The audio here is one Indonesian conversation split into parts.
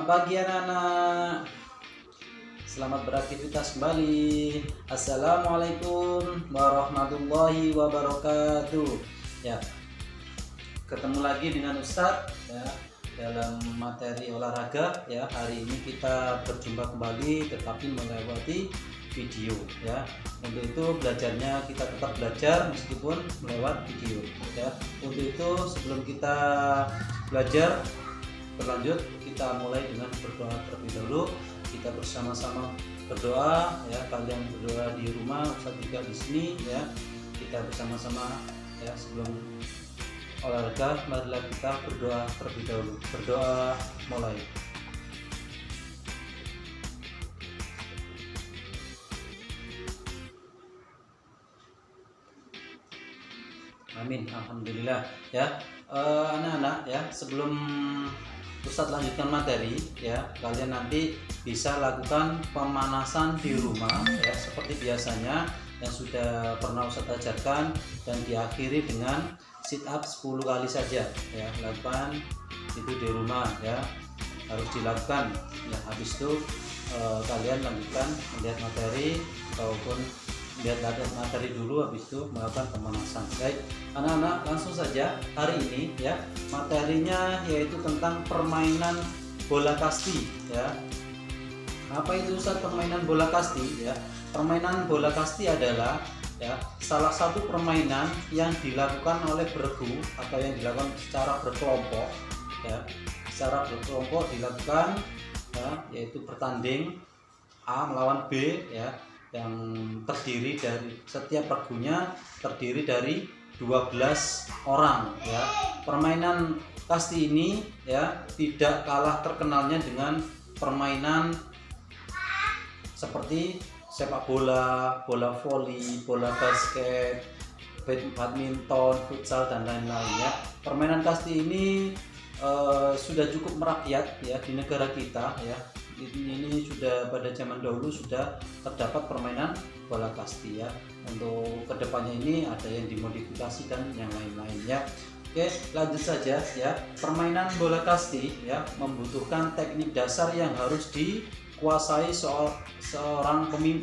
pagi anak-anak. Selamat beraktivitas kembali. Assalamualaikum warahmatullahi wabarakatuh. Ya, ketemu lagi dengan Ustadz ya dalam materi olahraga ya. Hari ini kita berjumpa kembali tetapi melewati video ya. Untuk itu belajarnya kita tetap belajar meskipun melewat video ya. Untuk itu sebelum kita belajar berlanjut, kita mulai dengan berdoa terlebih dahulu. Kita bersama-sama berdoa ya. Kalian berdoa di rumah, Ustaz juga di sini ya. Kita bersama-sama ya sebelum olahraga. Marilah kita berdoa terlebih dahulu. Berdoa mulai. Amin, alhamdulillah ya. Anak-anak ya, sebelum Ustadz lanjutkan materi ya, kalian nanti bisa lakukan pemanasan di rumah ya seperti biasanya yang sudah pernah Ustadz ajarkan, dan diakhiri dengan sit up 10 kali saja ya. Lakukan itu di rumah ya, harus dilakukan ya. Habis itu kalian lanjutkan melihat materi ataupun lihat materi dulu, habis itu melakukan pemanasan. Baik anak-anak, langsung saja hari ini ya, materinya yaitu tentang permainan bola kasti ya. Apa itu Ustaz permainan bola kasti ya? Permainan bola kasti adalah ya salah satu permainan yang dilakukan oleh bergu atau yang dilakukan secara berkelompok ya. Secara berkelompok dilakukan ya, yaitu bertanding A melawan B ya, yang terdiri dari setiap pergunya terdiri dari 12 orang ya. Permainan kasti ini ya tidak kalah terkenalnya dengan permainan seperti sepak bola, bola voli, bola basket, badminton, futsal dan lain-lain ya. Permainan kasti ini sudah cukup merakyat ya di negara kita ya. Ini sudah pada zaman dahulu sudah terdapat permainan bola kasti ya. Untuk kedepannya ini ada yang dimodifikasi dan yang lain-lain ya. Oke, lanjut saja ya. Permainan bola kasti ya membutuhkan teknik dasar yang harus dikuasai seorang pemain.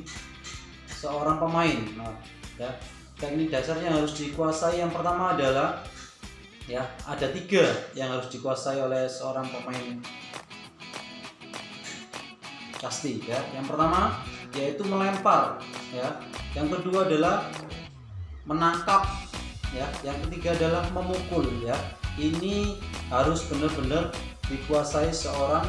Nah, ya, teknik dasar yang harus dikuasai yang pertama adalah ya, ada 3 yang harus dikuasai oleh seorang pemain kasti ya. Yang pertama yaitu melempar ya, yang kedua adalah menangkap ya, yang ketiga adalah memukul ya. Ini harus benar-benar dikuasai seorang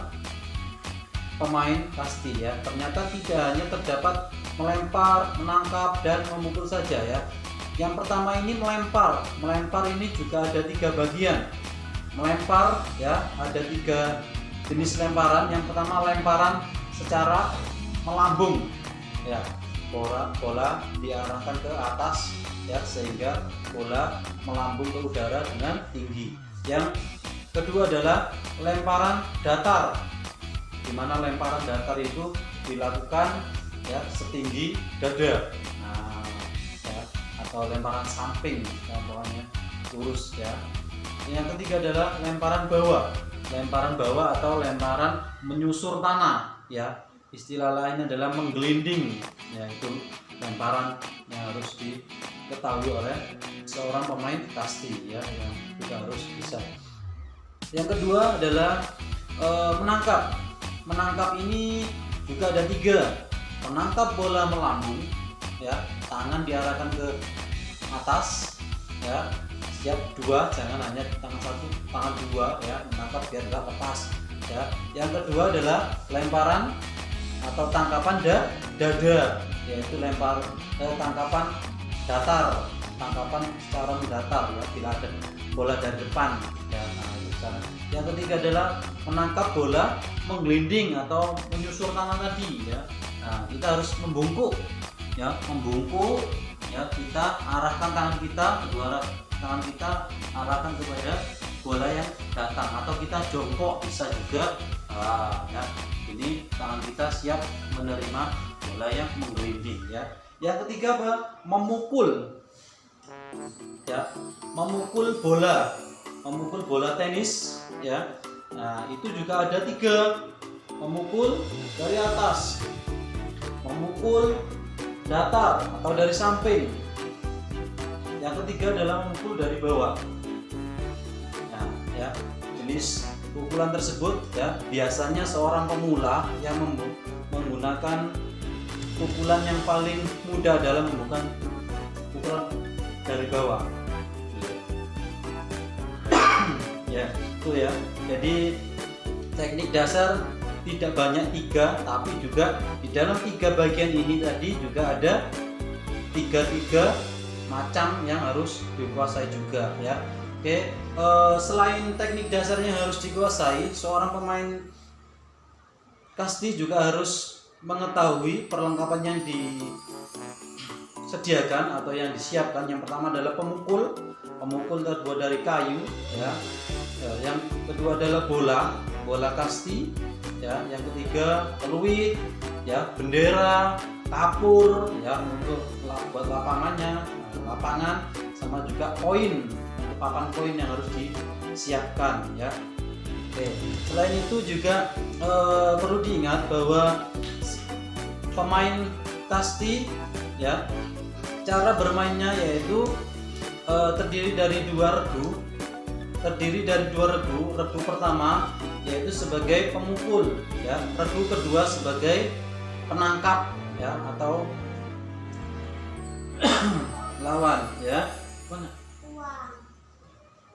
pemain kasti ya. Ternyata tidak hanya terdapat melempar, menangkap dan memukul saja ya. Yang pertama ini melempar. Melempar ini juga ada 3 bagian. Melempar ya, ada 3 jenis lemparan. Yang pertama lemparan secara melambung ya, bola diarahkan ke atas ya sehingga bola melambung ke udara dengan tinggi. Yang kedua adalah lemparan datar, di mana lemparan datar itu dilakukan ya setinggi dada. Nah, ya, atau lemparan samping ya, pokoknya lurus ya. Yang ketiga adalah lemparan bawah. Lemparan bawah atau lemparan menyusur tanah ya. Istilah lain adalah menggelinding, yaitu lemparan yang harus diketahui oleh seorang pemain kasti ya, yang juga harus bisa. Yang kedua adalah menangkap. Menangkap ini juga ada 3. Menangkap bola melambung ya, tangan diarahkan ke atas ya. Siap 2, jangan hanya tangan 1, tangan 2 ya, menangkap biar enggak lepas ya. Yang kedua adalah lemparan atau tangkapan dada, yaitu tangkapan datar, tangkapan secara mendatar ya, bila ada bola dari depan ya. Nah, itu cara. Yang ketiga adalah menangkap bola menggelinding atau menyusur tanah tadi ya. Nah, kita harus membungkuk ya, membungkuk ya, kita arahkan tangan kita, kedua tangan kita arahkan kepada bola yang datang, atau kita jongkok bisa juga. Ya, ini tangan kita siap menerima bola yang menggelinding ya. Yang ketiga apa? Memukul ya, memukul bola tenis ya. Nah, itu juga ada 3 memukul dari atas, memukul datar atau dari samping. Yang ketiga adalah memukul dari bawah. Nah, ya, jenis pukulan tersebut ya biasanya seorang pemula yang menggunakan pukulan yang paling mudah dalam membuka pukulan dari bawah. Ya, itu ya. Jadi teknik dasar tidak banyak 3, tapi juga di dalam 3 bagian ini tadi juga ada 3 macam yang harus dikuasai juga ya. Oke, selain teknik dasarnya harus dikuasai, seorang pemain kasti juga harus mengetahui perlengkapan yang disediakan atau yang disiapkan. Yang pertama adalah pemukul terbuat dari kayu ya. Yang kedua adalah bola kasti ya. Yang ketiga peluit ya, bendera, kapur ya untuk buat lapangan, sama juga poin, papan poin yang harus disiapkan ya. Oke, selain itu juga perlu diingat bahwa pemain kasti ya, cara bermainnya yaitu terdiri dari 2 regu. Regu pertama yaitu sebagai pemukul ya, regu kedua sebagai penangkap ya atau lawan ya. Mana?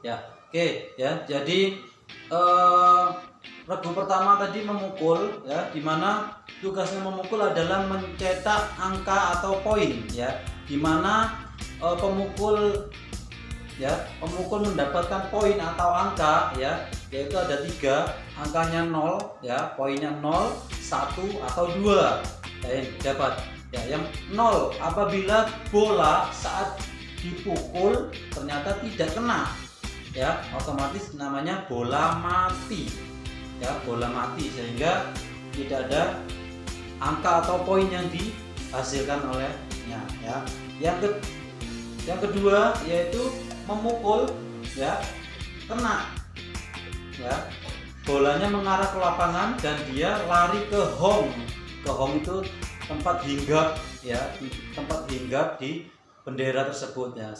Ya, oke ya. Jadi regu pertama tadi memukul ya, dimana tugasnya memukul adalah mencetak angka atau poin ya, dimana pemukul mendapatkan poin atau angka ya, yaitu ada 3, angkanya 0 ya, poinnya 0, 1 atau 2 yang dapat ya. Yang 0 apabila bola saat dipukul ternyata tidak kena ya, otomatis namanya bola mati ya, bola mati, sehingga tidak ada angka atau poin yang dihasilkan olehnya ya. Yang kedua yaitu memukul ya, kena ya, bolanya mengarah ke lapangan dan dia lari ke hong. Ke hong itu tempat hinggap ya, tempat hinggap di bendera tersebut ya.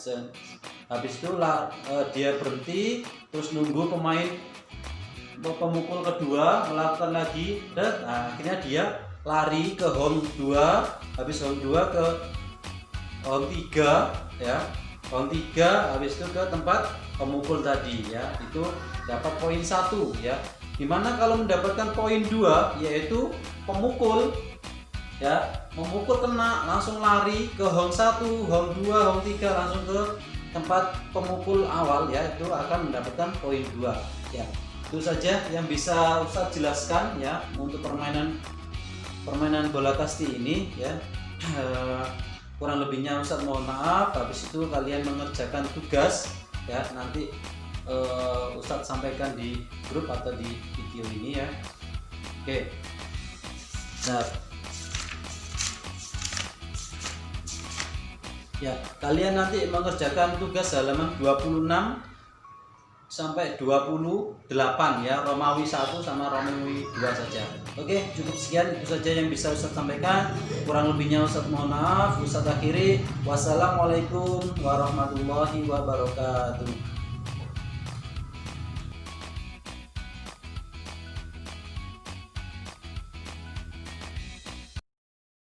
Habis itu dia berhenti, terus nunggu pemukul kedua melakukan lagi, dan akhirnya dia lari ke hong 2, habis hong 2 ke hong 3 ya, hong 3 habis itu ke tempat pemukul tadi ya, itu dapat poin 1 ya. Dimana kalau mendapatkan poin 2 yaitu pemukul ya, memukul kena langsung lari ke hong 1, hong 2, hong 3 langsung ke tempat pemukul awal ya, itu akan mendapatkan poin 2 ya. Itu saja yang bisa Ustadz jelaskan ya untuk permainan bola kasti ini ya. Kurang lebihnya Ustadz mohon maaf. Habis itu kalian mengerjakan tugas ya, nanti Ustadz sampaikan di grup atau di video ini ya. Oke. Nah, ya, kalian nanti mengerjakan tugas halaman 26 sampai 28 ya, Romawi 1 sama Romawi 2 saja. Oke, cukup sekian, itu saja yang bisa Ustadz sampaikan. Kurang lebihnya Ustadz mohon maaf. Ustadz akhiri, wassalamualaikum warahmatullahi wabarakatuh.